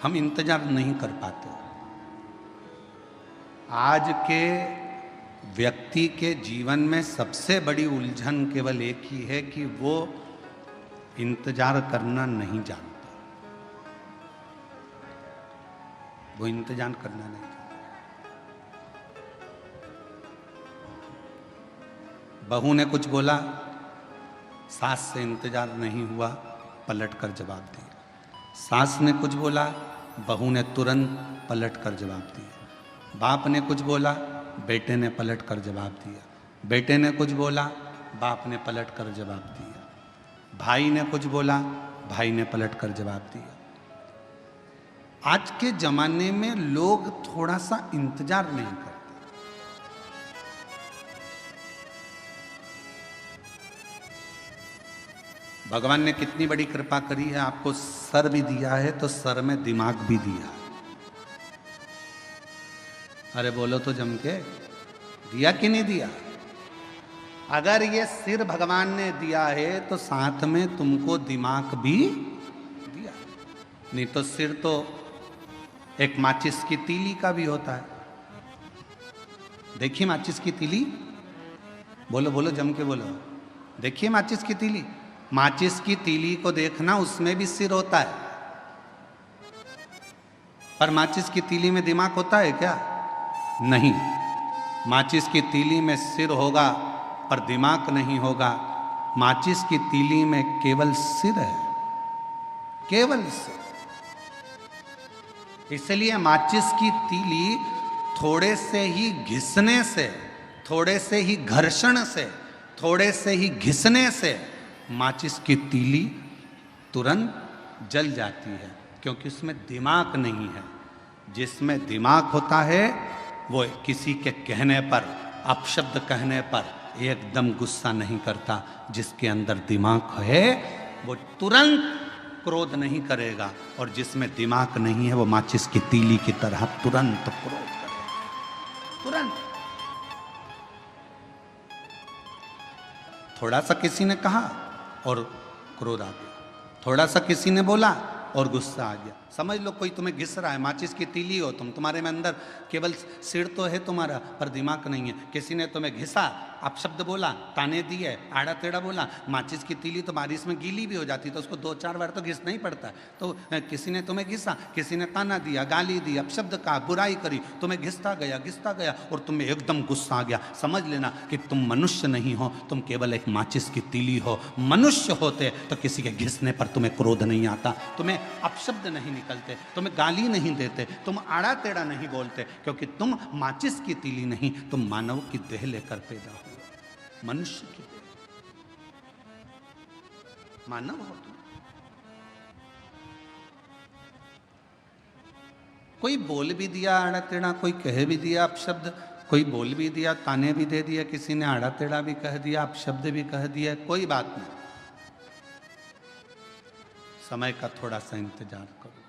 हम इंतजार नहीं कर पाते। आज के व्यक्ति के जीवन में सबसे बड़ी उलझन केवल एक ही है कि वो इंतजार करना नहीं जानता। वो इंतजार करना नहीं जानता। बहू ने कुछ बोला, सास से इंतजार नहीं हुआ, पलट कर जवाब दिया। सास ने कुछ बोला, बहू ने तुरंत पलट कर जवाब दिया। बाप ने कुछ बोला, बेटे ने पलट कर जवाब दिया। बेटे ने कुछ बोला, बाप ने पलट कर जवाब दिया। भाई ने कुछ बोला, भाई ने पलट कर जवाब दिया। आज के जमाने में लोग थोड़ा सा इंतजार नहीं करते। भगवान ने कितनी बड़ी कृपा करी है, आपको सर भी दिया है तो सर में दिमाग भी दिया है। अरे बोलो तो जम के, दिया कि नहीं दिया? अगर ये सिर भगवान ने दिया है तो साथ में तुमको दिमाग भी दिया। नहीं तो सिर तो एक माचिस की तीली का भी होता है। देखिए माचिस की तीली, बोलो बोलो जम के बोलो। देखिए माचिस की तीली, माचिस की तीली को देखना, उसमें भी सिर होता है। पर माचिस की तीली में दिमाग होता है क्या? नहीं। माचिस की तीली में सिर होगा पर दिमाग नहीं होगा। माचिस की तीली में केवल सिर है, केवल सिर। इसलिए माचिस की तीली थोड़े से ही घिसने से, थोड़े से ही घर्षण से, थोड़े से ही घिसने से माचिस की तीली तुरंत जल जाती है, क्योंकि उसमें दिमाग नहीं है। जिसमें दिमाग होता है वो किसी के कहने पर, अपशब्द कहने पर एकदम गुस्सा नहीं करता। जिसके अंदर दिमाग है वो तुरंत क्रोध नहीं करेगा, और जिसमें दिमाग नहीं है वो माचिस की तीली की तरह तुरंत क्रोध करेगा, तुरंत। थोड़ा सा किसी ने कहा और क्रोध आ गया, थोड़ा सा किसी ने बोला और गुस्सा आ गया। समझ लो कोई तुम्हें घिस रहा है, माचिस की तीली हो तुम, तुम्हारे में अंदर केवल सिर तो है तुम्हारा पर दिमाग नहीं है। किसी ने तुम्हें घिसा, अपशब्द बोला, ताने दिए, आड़ा टेढ़ा बोला। माचिस की तीली तो बारिश में गीली भी हो जाती, तो उसको 2-4 बार तो घिसना ही पड़ता है। तो किसी ने तुम्हें घिसा, किसी ने ताना दिया, गाली दी, अपशब्द कहा, बुराई करी, तुम्हें घिसता गया और तुम्हें एकदम गुस्सा आ गया। समझ लेना कि तुम मनुष्य नहीं हो, तुम केवल एक माचिस की तीली हो। मनुष्य होते तो किसी के घिसने पर तुम्हें क्रोध नहीं आता, तुम्हें अपशब्द नहीं निकलते, तुम्हें गाली नहीं देते, तुम आड़ा टेढ़ा नहीं बोलते, क्योंकि तुम माचिस की तीली नहीं, तुम मानव की देह लेकर पैदा हुए, मनुष्य की देह, मानव हो तुम। कोई बोल भी दिया आड़ा टेढ़ा, कोई कह भी दिया अपशब्द, कोई बोल भी दिया, ताने भी दे दिया, किसी ने आड़ा टेढ़ा भी कह दिया, अपशब्द भी कह दिया, कोई बात नहीं। समय का थोड़ा सा इंतजार करो।